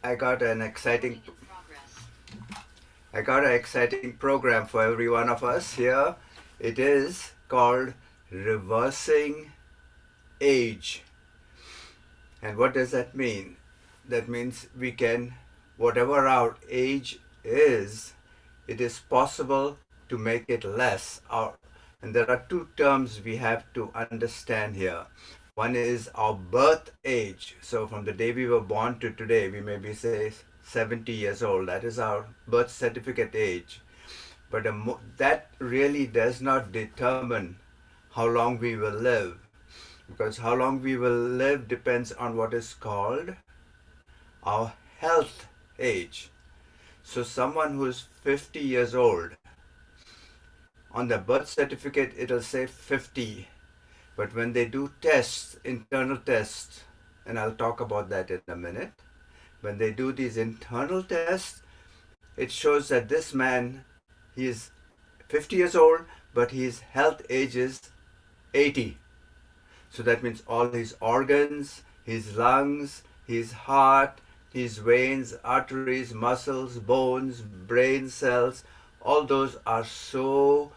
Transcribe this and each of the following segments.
I got an exciting I got an exciting program for every one of us here. It is called Reversing Age. And what does that mean? That means we can, whatever our age is, it is possible to make it less. And there are two terms we have to understand here. One is our birth age. So from the day we were born to today, we may be, say, 70 years old. That is our birth certificate age. But that really does not determine how long we will live, because how long we will live depends on what is called our health age. So someone who is 50 years old, on the birth certificate it'll say 50, but when they do tests, internal tests, and I'll talk about that in a minute, when they do these internal tests, it shows that this man, he is 50 years old, but his health age is 80. So that means all his organs, his lungs, his heart, his veins, arteries, muscles, bones, brain cells, all those are so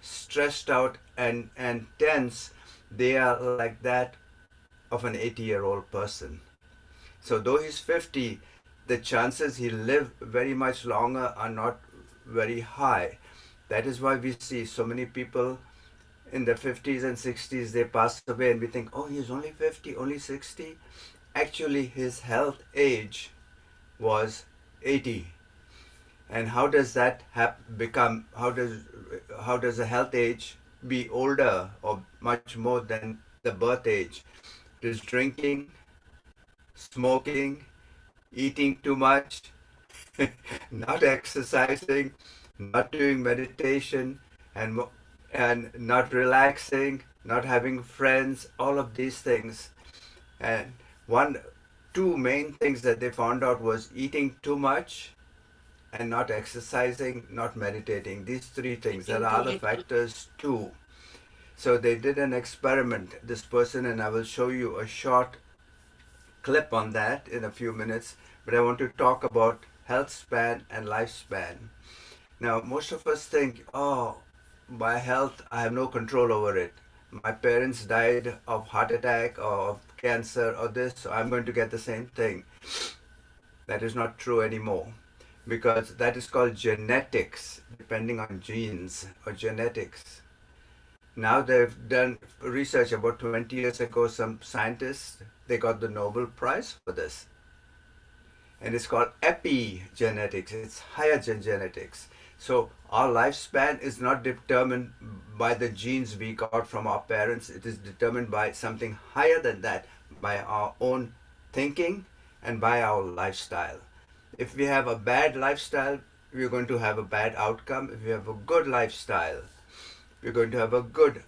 stressed out and tense. They are like that of an 80-year-old person. So though he's 50, the chances he'll live very much longer are not very high. That is why we see so many people in the 50s and 60s, they pass away and we think, oh, he's only 50, only 60. Actually, his health age was 80. And how does that become, how does a health age be older or much more than the birth age? It is drinking, smoking, eating too much, not exercising, not doing meditation, and not relaxing, not having friends, all of these things. And two main things that they found out was eating too much and not exercising, not meditating. These three things. There are other factors too. So they did an experiment, this person, and I will show you a short clip on that in a few minutes. But I want to talk about health span and lifespan. Now, most of us think, oh, my health, I have no control over it. My parents died of heart attack or of cancer or this, so I'm going to get the same thing. That is not true anymore, because that is called genetics, depending on genes or genetics. Now they've done research about 20 years ago. Some scientists, they got the Nobel Prize for this. And it's called epigenetics. It's higher genetics. So our lifespan is not determined by the genes we got from our parents. It is determined by something higher than that, by our own thinking and by our lifestyle. If we have a bad lifestyle, we're going to have a bad outcome. If we have a good lifestyle, we're going to have a good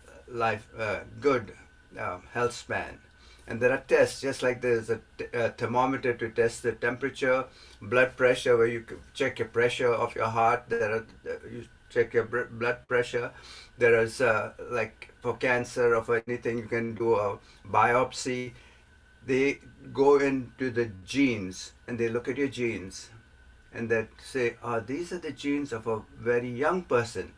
health span. And there are tests, just like there's a thermometer to test the temperature, blood pressure, where you check your pressure of your heart. You check your blood pressure. There is like for cancer or for anything, you can do a biopsy. They go into the genes and they look at your genes, and they say, oh, these are the genes of a very young person.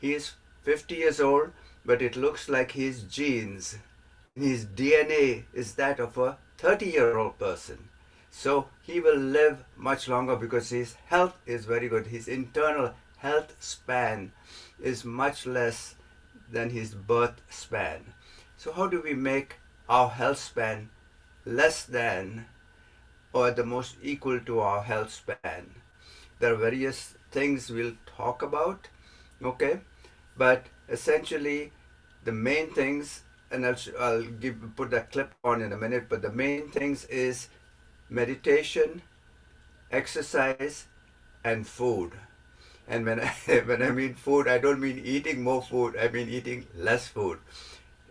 He is 50 years old, but it looks like his genes, his DNA is that of a 30-year-old person. So he will live much longer because his health is very good. His internal health span is much less than his birth span. So how do we make our health span less than or the most equal to our health span? There are various things we'll talk about, okay? But essentially, the main things, and I'll put that clip on in a minute, but the main things is meditation, exercise, and food. And when when I mean food, I don't mean eating more food, I mean eating less food.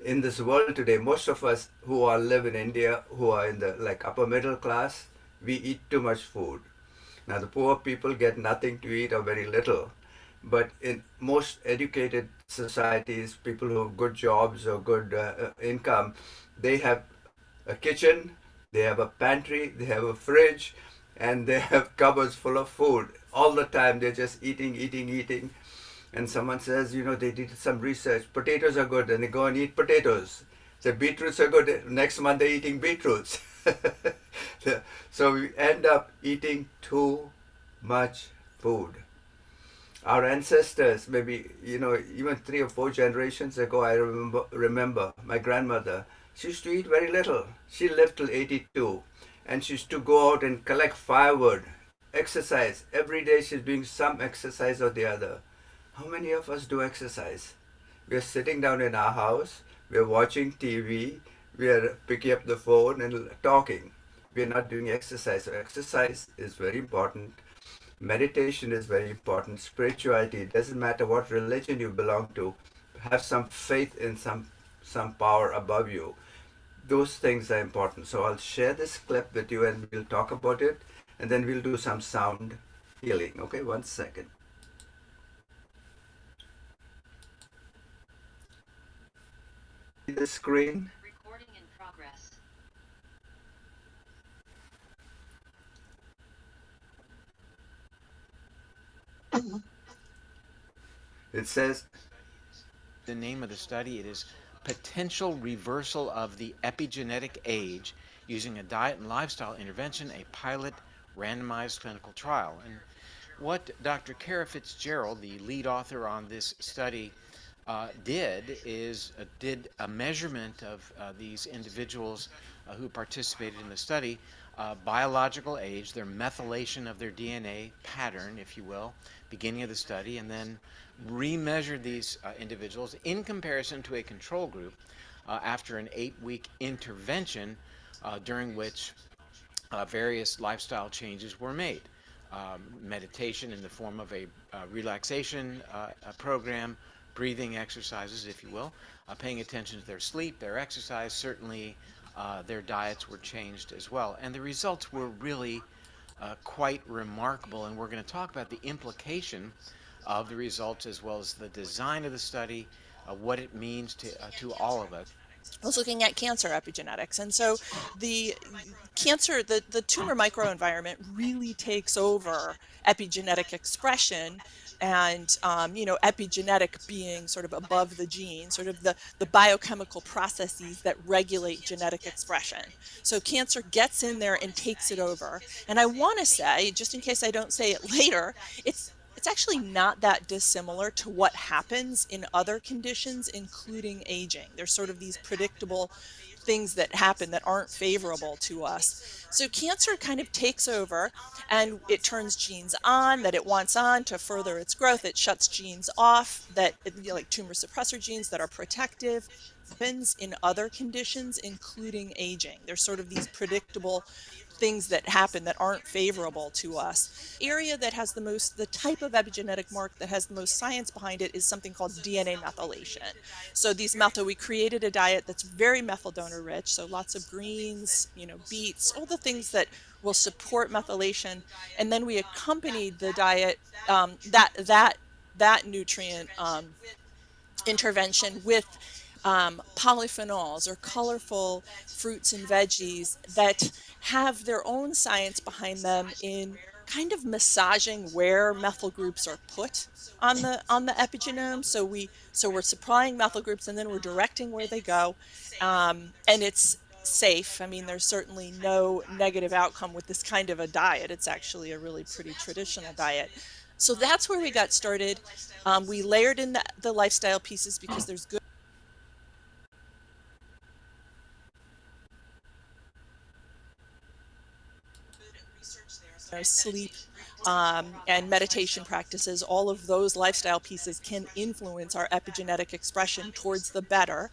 In this world today, most of us who live in India, who are in the like upper middle class, we eat too much food. Now the poor people get nothing to eat or very little. But in most educated societies, people who have good jobs or good income, they have a kitchen, they have a pantry, they have a fridge, and they have cupboards full of food all the time. They're just eating, eating, eating. And someone says, they did some research. Potatoes are good, and they go and eat potatoes. The beetroots are good. Next month they're eating beetroots. So we end up eating too much food. Our ancestors, maybe even 3 or 4 generations ago, I remember my grandmother. She used to eat very little. She lived till 82, and she used to go out and collect firewood, exercise every day. She's doing some exercise or the other. How many of us do exercise? We are sitting down in our house. We are watching TV. We are picking up the phone and talking. We are not doing exercise. So exercise is very important. Meditation is very important. Spirituality, it doesn't matter what religion you belong to. Have some faith in some power above you. Those things are important. So I'll share this clip with you and we'll talk about it, and then we'll do some sound healing. Okay, 1 second. See the screen? Recording in progress. It says, the name of the study, it is Potential Reversal of the Epigenetic Age Using a Diet and Lifestyle Intervention, a Pilot Randomized Clinical Trial. And what Dr. Kara Fitzgerald, the lead author on this study, did a measurement of these individuals who participated in the study, biological age, their methylation of their DNA pattern, if you will, beginning of the study, and then remeasured these individuals in comparison to a control group after an 8-week intervention during which various lifestyle changes were made. Meditation in the form of a relaxation program, breathing exercises, if you will, paying attention to their sleep, their exercise, certainly their diets were changed as well. And the results were really quite remarkable, and we're going to talk about the implication of the results as well as the design of the study, what it means to all of us. I was looking at cancer epigenetics. And so the cancer, the tumor microenvironment really takes over epigenetic expression. And, epigenetic being sort of above the gene, sort of the biochemical processes that regulate genetic expression. So cancer gets in there and takes it over. And I want to say, just in case I don't say it later, it's actually not that dissimilar to what happens in other conditions, including aging. There's sort of these predictable things that happen that aren't favorable to us. So cancer kind of takes over and it turns genes on that it wants on to further its growth. It shuts genes off that, like tumor suppressor genes that are protective. Happens in other conditions, including aging. There's sort of these predictable things that happen that aren't favorable to us. Area that has the type of epigenetic mark that has the most science behind it is something called DNA methylation. So we created a diet that's very methyl donor rich, so lots of greens, beets, all the things that will support methylation, and then we accompanied the diet, that nutrient intervention with polyphenols or colorful fruits and veggies that have their own science behind them in kind of massaging where methyl groups are put on the epigenome. So we're supplying methyl groups and then we're directing where they go, and it's safe. I mean, there's certainly no negative outcome with this kind of a diet. It's actually a really pretty traditional diet. So that's where we got started. We layered in the lifestyle pieces because there's good sleep and meditation practices. All of those lifestyle pieces can influence our epigenetic expression towards the better.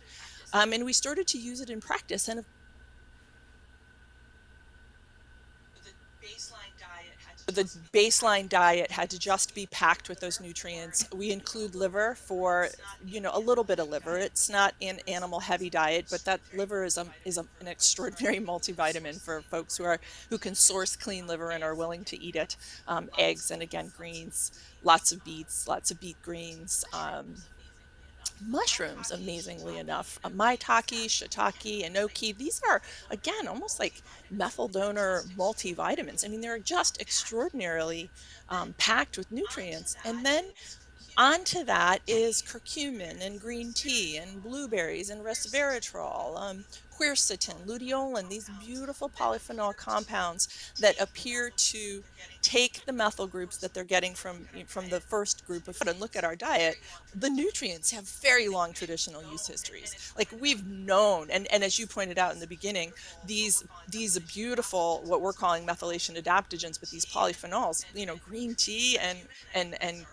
And we started to use it in practice. And the baseline diet had to just be packed with those nutrients. We include liver for, a little bit of liver. It's not an animal heavy diet, but that liver is an extraordinary multivitamin for folks who can source clean liver and are willing to eat it. Eggs, and again, greens, lots of beets, lots of beet greens, mushrooms, amazingly enough. Maitake, shiitake, enoki, these are, again, almost like methyl donor multivitamins. I mean, they're just extraordinarily packed with nutrients. And then onto that is curcumin and green tea and blueberries and resveratrol, quercetin, luteolin, these beautiful polyphenol compounds that appear to take the methyl groups that they're getting from the first group of food. And look at our diet, the nutrients have very long traditional use histories. Like we've known, and as you pointed out in the beginning, these beautiful, what we're calling methylation adaptogens, but these polyphenols, green tea and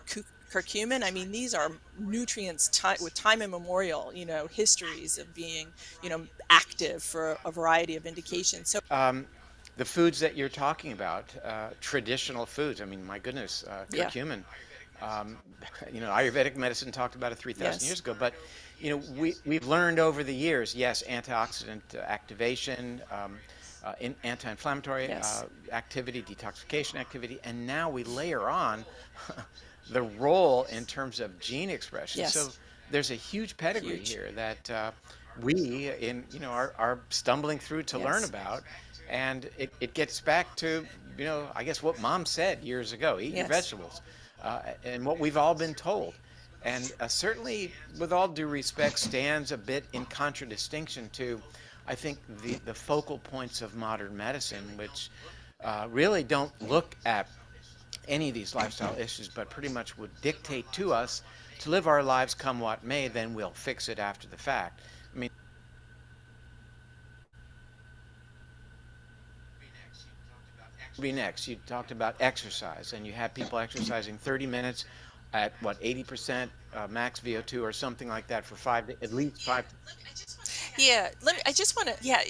curcumin, I mean, these are nutrients with time immemorial, histories of being, active for a variety of indications. So Um, the foods that you're talking about, traditional foods, I mean, my goodness, yeah, curcumin. Um, Ayurvedic medicine talked about it 3,000 yes, years ago, but we've learned over the years, yes, antioxidant activation, anti-inflammatory yes, activity, detoxification activity, and now we layer on the role in terms of gene expression. yes, So there's a huge pedigree huge, here that we are stumbling through to learn yes, about, and it gets back to I guess what mom said years ago: eat your yes. vegetables, and what we've all been told. And certainly, with all due respect, stands a bit in contradistinction to, I think, the focal points of modern medicine, which really don't look at any of these lifestyle issues, but pretty much would dictate to us to live our lives come what may, then we'll fix it after the fact. I mean, be next. You talked about exercise, and you had people exercising 30 minutes at what, 80% max VO2 or something like that for at least five. Yeah, I just want to, yeah,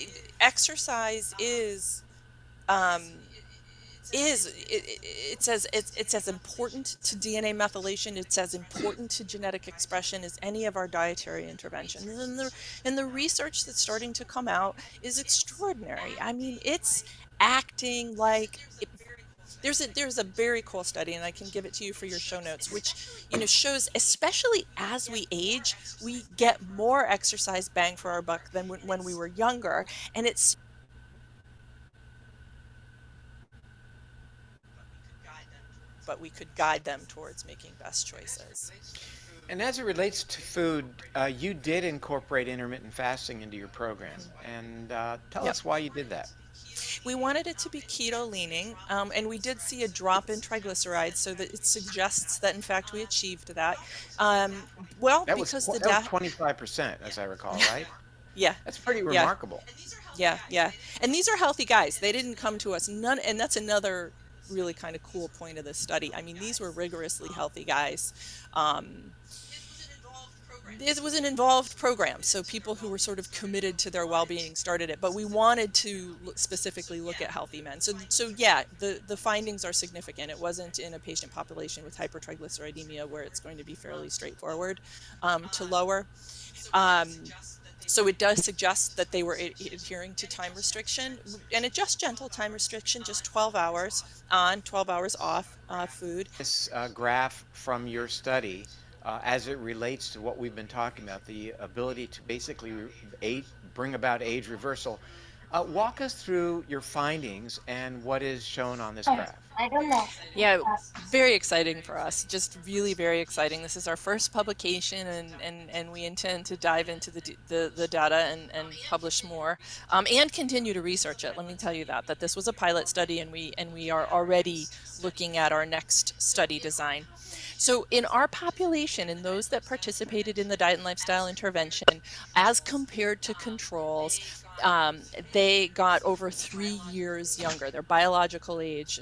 exercise um, it's as important to DNA methylation, it's as important to genetic expression as any of our dietary interventions. And the research that's starting to come out is extraordinary. I mean, it's acting like there's a very cool study, and I can give it to you for your show notes, which shows, especially as we age, we get more exercise bang for our buck than when we were younger. And it's but we could guide them towards making best choices. And as it relates to food, you did incorporate intermittent fasting into your program. And tell Yep. us why you did that. We wanted it to be keto leaning, and we did see a drop in triglycerides, so that it suggests that in fact we achieved that. Um, well, because the That was data, 25%, as I recall, right? yeah, That's pretty yeah, remarkable. yeah, yeah. And these are healthy guys. They didn't come to us none, and that's another really kind of cool point of this study. I mean, these were rigorously healthy guys. Um, It was an involved program, so people who were sort of committed to their well-being started it, but we wanted to specifically look at healthy men. So yeah, the findings are significant. It wasn't in a patient population with hypertriglyceridemia where it's going to be fairly straightforward to lower. Um, so it does suggest that they were adhering to time restriction, and it just gentle time restriction, just 12 hours on, 12 hours off food. This graph from your study, as it relates to what we've been talking about, the ability to basically bring about age reversal. Walk us through your findings and what is shown on this graph. I don't know. Yeah, very exciting for us. Just really very exciting. This is our first publication, and we intend to dive into the data and publish more, and continue to research it. Let me tell you that this was a pilot study, and we are already looking at our next study design. So in our population, in those that participated in the diet and lifestyle intervention, as compared to controls, they got over 3 years younger. Their biological age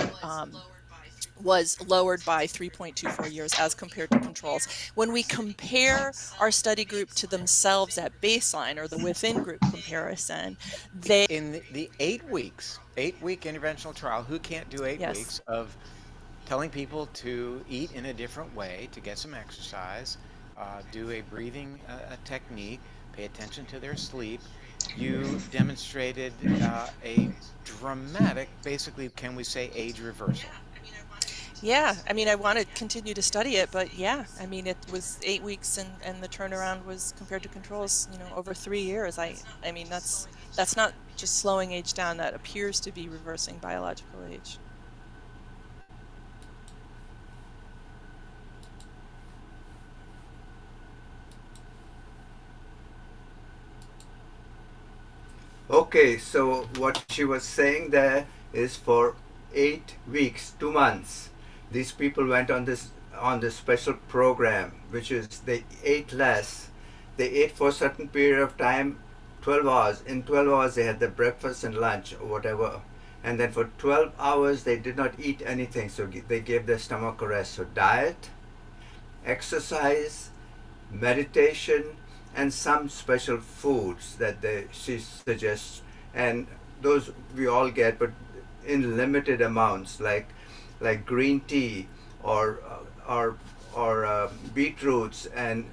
was lowered by 3.24 years as compared to controls. When we compare our study group to themselves at baseline, or the within group comparison, they, In the 8 weeks, 8 week interventional trial, who can't do eight yes, weeks of telling people to eat in a different way, to get some exercise, do a breathing technique, pay attention to their sleep. You demonstrated a dramatic, basically, can we say, age reversal? Yeah, I mean, I want to continue to study it, but yeah, I mean, it was 8 weeks, and the turnaround was compared to controls, over 3 years. I mean, that's not just slowing age down. That appears to be reversing biological age. Okay, so what she was saying there is for 8 weeks, 2 months, these people went on this special program, which is they ate less. They ate for a certain period of time, 12 hours. In 12 hours, they had their breakfast and lunch or whatever. And then for 12 hours, they did not eat anything. So they gave their stomach a rest. So diet, exercise, meditation, and some special foods that she suggests, and those we all get, but in limited amounts, like green tea or beetroots and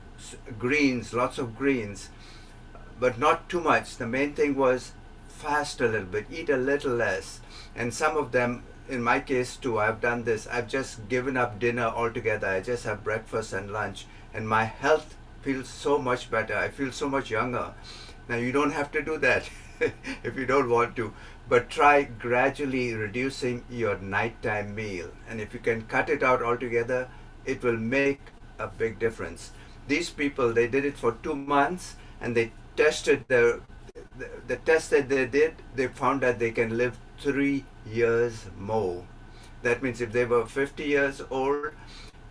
greens, lots of greens, but not too much. The main thing was fast a little bit, eat a little less. And some of them, in my case too, I've done this. I've just given up dinner altogether. I just have breakfast and lunch, and my health feels so much better. I feel so much younger. Now, you don't have to do that if you don't want to, but try gradually reducing your nighttime meal. And if you can cut it out altogether, it will make a big difference. These people, they did it for 2 months, and they tested the test that they did. They found that they can live 3 years more. That means if they were 50 years old,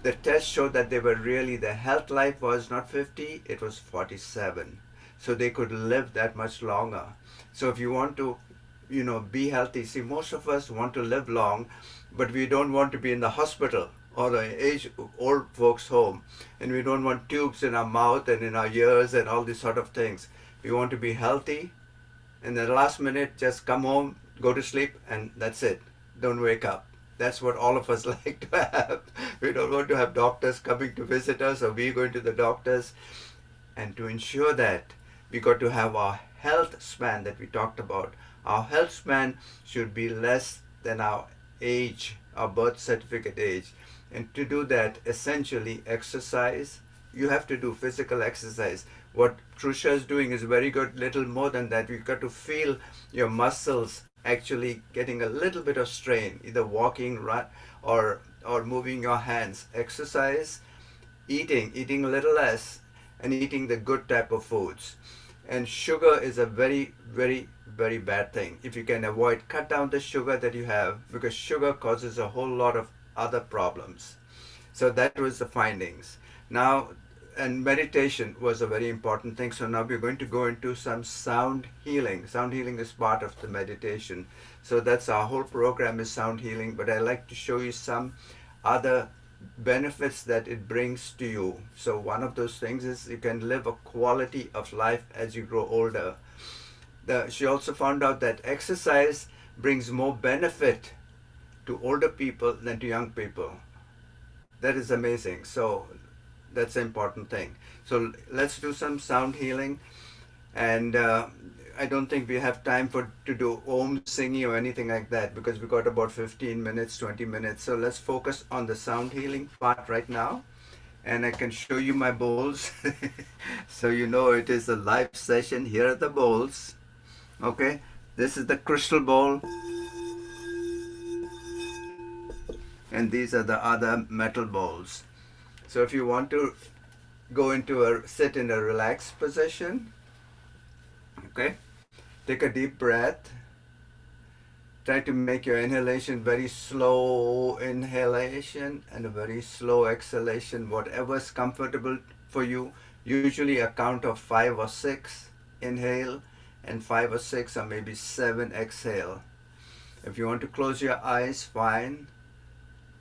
the test showed that they were really, the health life was not 50, it was 47. So they could live that much longer. So if you want to, be healthy, see, most of us want to live long, but we don't want to be in the hospital or the old folks home, and we don't want tubes in our mouth and in our ears and all these sort of things. We want to be healthy, and the last minute just come home, go to sleep, and that's it. Don't wake up. That's what all of us like to have. We don't want to have doctors coming to visit us or we going to the doctors. And to ensure that, we got to have our health span that we talked about. Our health span should be less than our age, our birth certificate age. And to do that, essentially exercise. You have to do physical exercise. What Trusha is doing is very good. Little more than that, you've got to feel your muscles actually getting a little bit of strain, either walking, run, or moving your hands. Exercise, eating a little less, and eating the good type of foods. And sugar is a very, very, very bad thing. If you can avoid, cut down the sugar that you have, because sugar causes a whole lot of other problems. So that was the findings. Now, and meditation was a very important thing. So now we're going to go into some sound healing. Sound healing is part of the meditation. So that's our whole program is sound healing. But I like to show you some other benefits that it brings to you. So one of those things is you can live a quality of life as you grow older. She also found out that exercise brings more benefit to older people than to young people. That is amazing. So that's an important thing. So let's do some sound healing. And I don't think we have time to do om singing or anything like that, because we got about 15 minutes, 20 minutes. So let's focus on the sound healing part right now. And I can show you my bowls. So you know it is a live session. Here are the bowls. Okay, this is the crystal bowl. And these are the other metal bowls. So if you want to sit in a relaxed position, okay, take a deep breath. Try to make your inhalation very slow inhalation and a very slow exhalation, whatever's comfortable for you. Usually a count of 5 or 6 inhale and 5 or 6 or maybe 7 exhale. If you want to close your eyes, fine.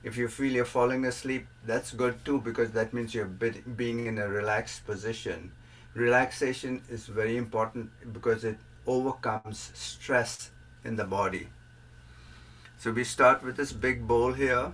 If you feel you're falling asleep, that's good too, because that means you're being in a relaxed position. Relaxation is very important because it overcomes stress in the body. So we start with this big bowl here.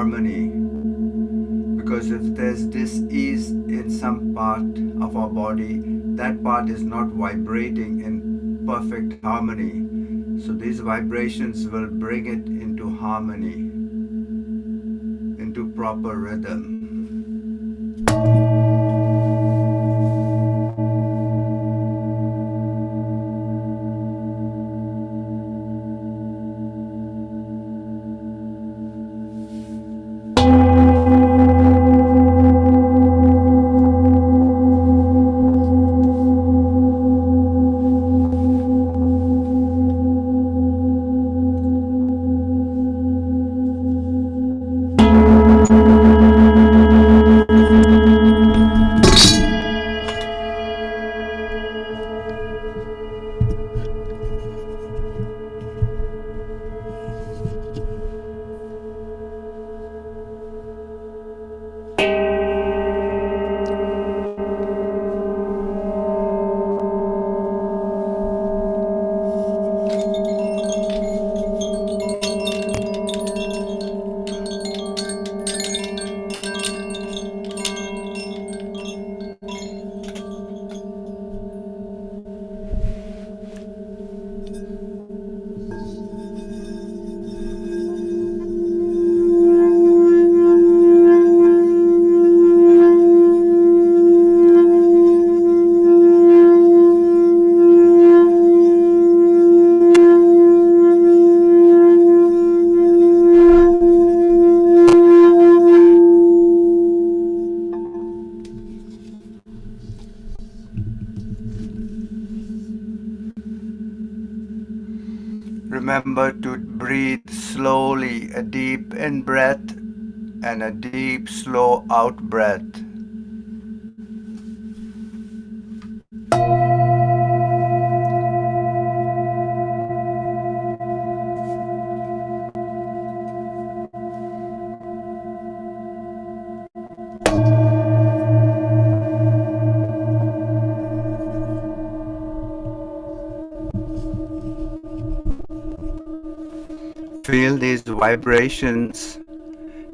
harmony. Because if there's dis-ease in some part of our body, that part is not vibrating in perfect harmony. So these vibrations will bring it into harmony, into proper rhythm. Remember to breathe slowly, a deep in breath and a deep, slow out breath. Feel these vibrations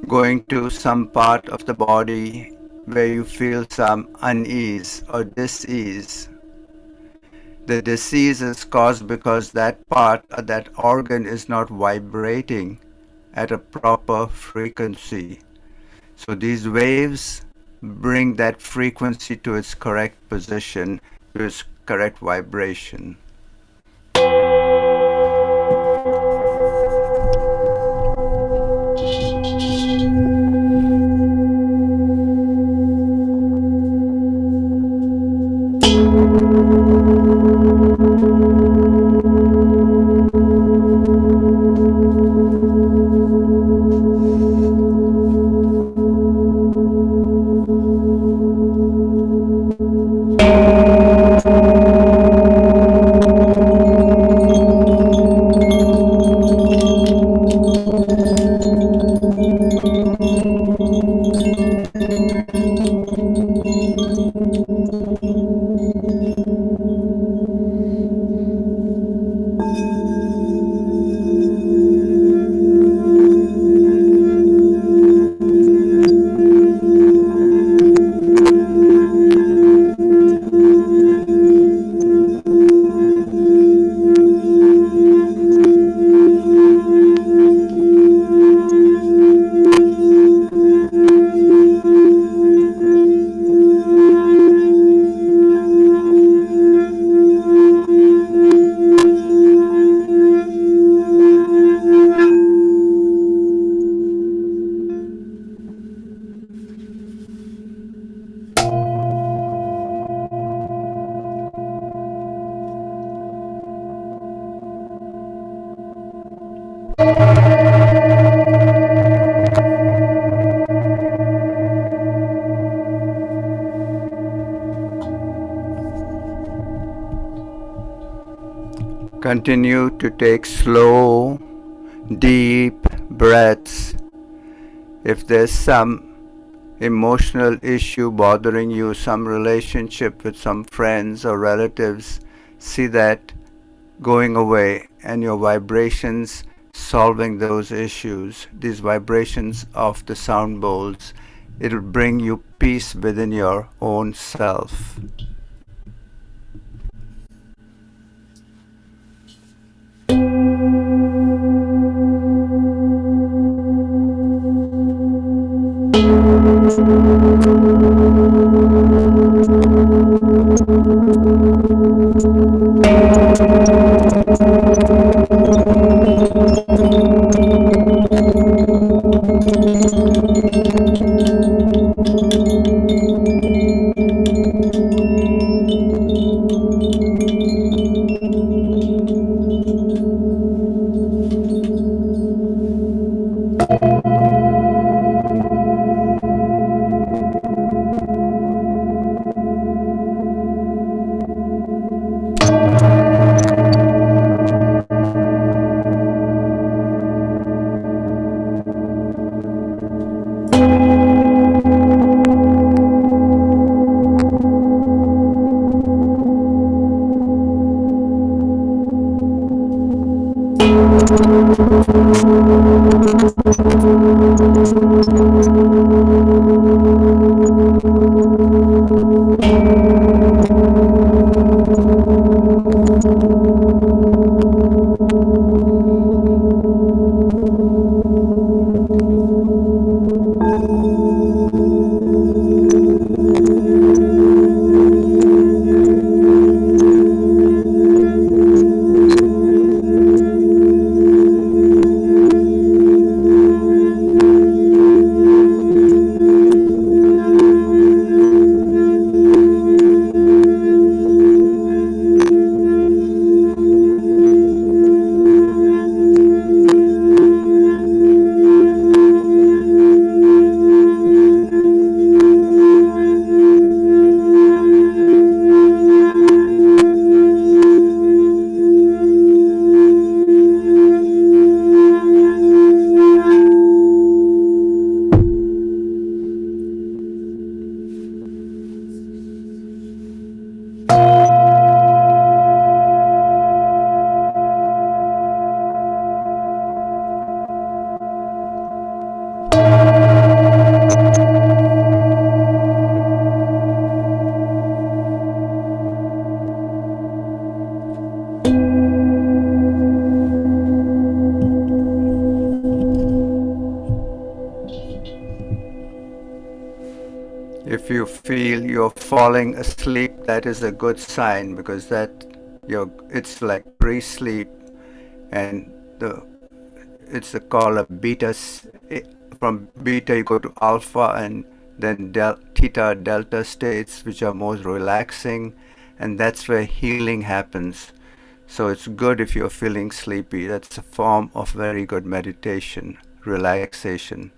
going to some part of the body where you feel some unease or dis-ease. The disease is caused because that part or that organ is not vibrating at a proper frequency. So these waves bring that frequency to its correct position, to its correct vibration. Continue to take slow, deep breaths. If there's some emotional issue bothering you, some relationship with some friends or relatives, see that going away and your vibrations solving those issues, these vibrations of the sound bowls, it'll bring you peace within your own self. If you feel you're falling asleep, that is a good sign, because it's like pre-sleep, and it's called a from beta you go to alpha, and then theta delta states, which are most relaxing, and that's where healing happens. So it's good if you're feeling sleepy. That's a form of very good meditation, relaxation.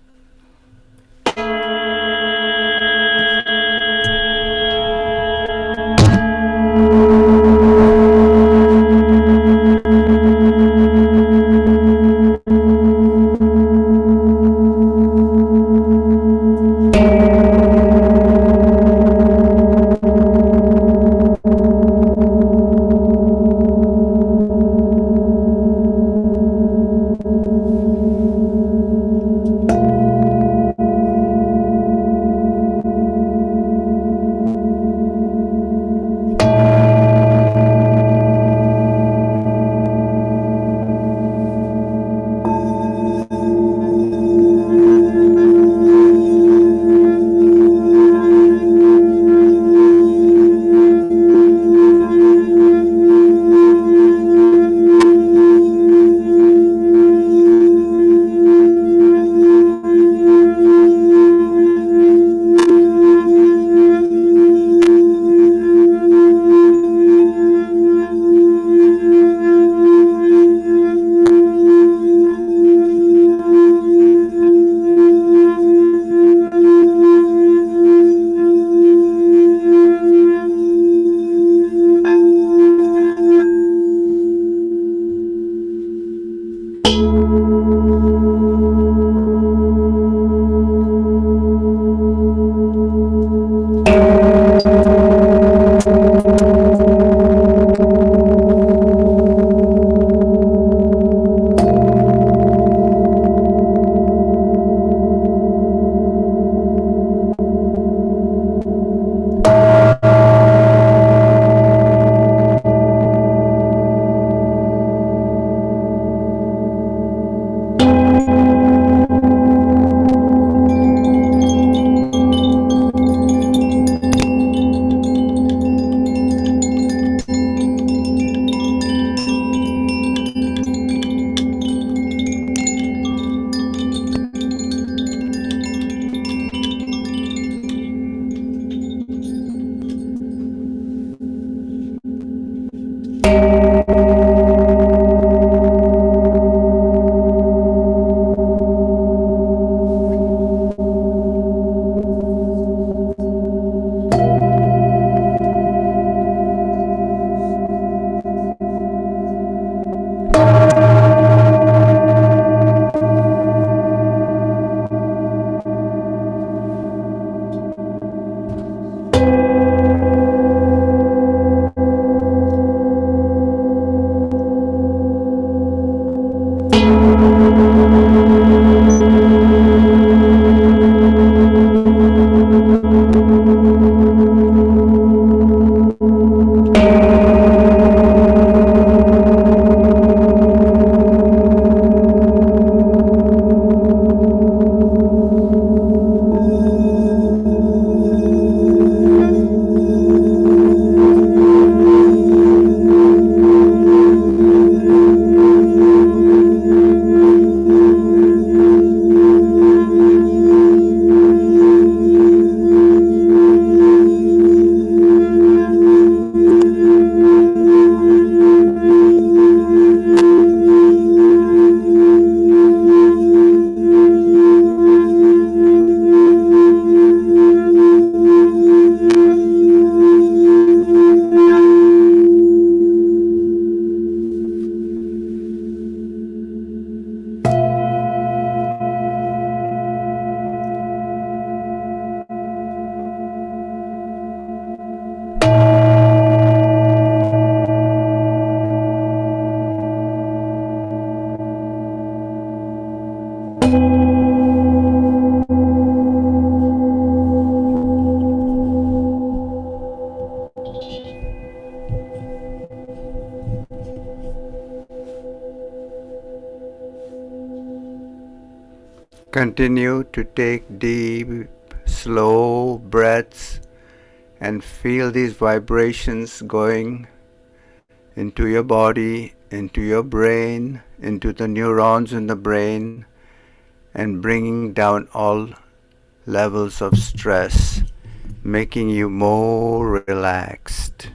Continue to take deep, slow breaths and feel these vibrations going into your body, into your brain, into the neurons in the brain, and bringing down all levels of stress, making you more relaxed.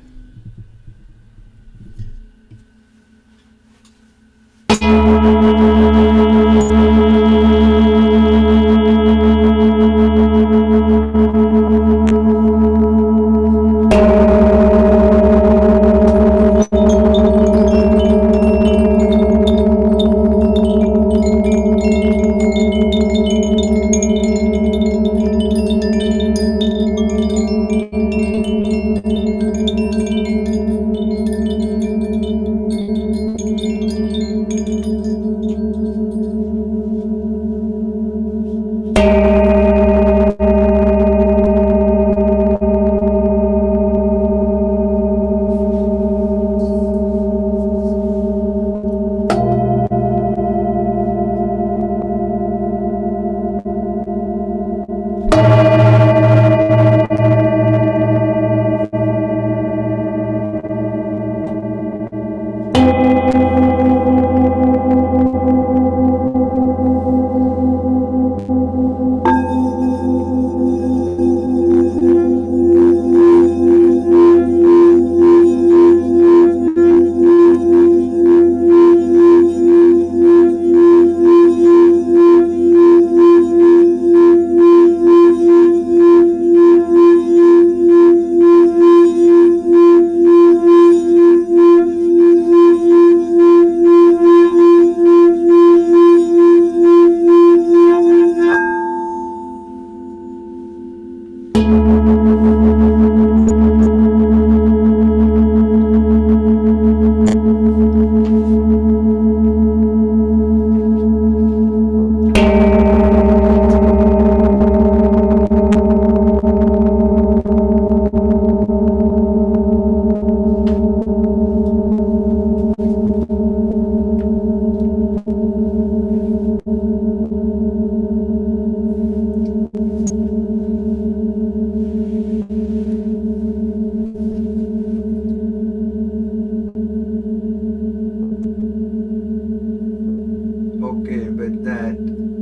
Okay, with that,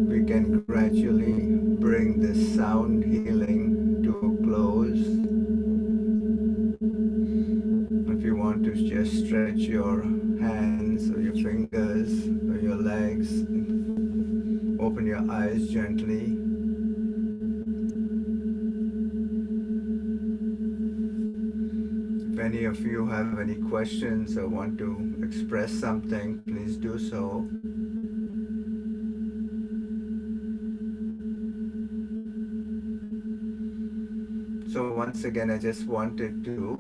we can gradually bring this sound healing to a close. If you want to just stretch your hands or your fingers or your legs, open your eyes gently. If any of you have any questions or want to express something, please do so. So once again, I just wanted to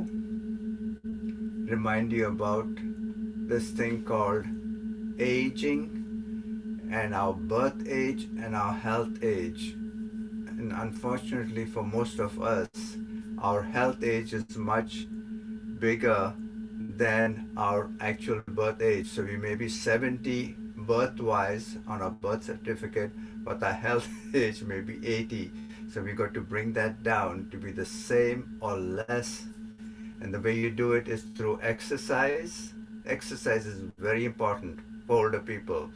remind you about this thing called aging and our birth age and our health age. And unfortunately for most of us, our health age is much bigger than our actual birth age. So we may be 70 birth-wise on our birth certificate, but our health age may be 80. So we got to bring that down to be the same or less. And the way you do it is through exercise. Exercise is very important for older people.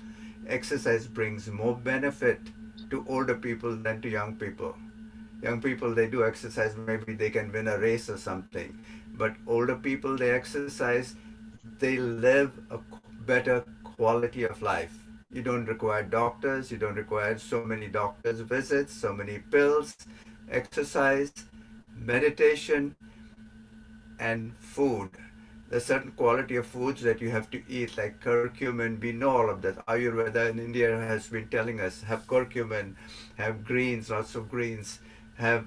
Exercise brings more benefit to older people than to young people. Young people, they do exercise, maybe they can win a race or something. But older people, they exercise, they live a better quality of life. You don't require doctors, you don't require so many doctors' visits, so many pills. Exercise, meditation, and food. There's certain quality of foods that you have to eat, like curcumin. We know all of that. Ayurveda in India has been telling us have curcumin, have greens, lots of greens, have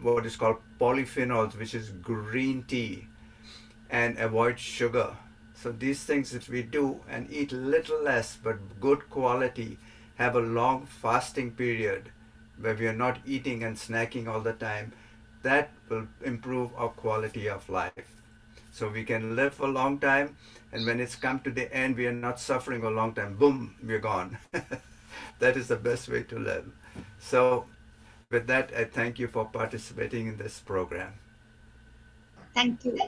what is called polyphenols, which is green tea, and avoid sugar. So these things if we do and eat little less but good quality, have a long fasting period where we are not eating and snacking all the time, that will improve our quality of life. So we can live for a long time, and when it's come to the end, we are not suffering a long time. Boom, we're gone. That is the best way to live. So, with that, I thank you for participating in this program. Thank you.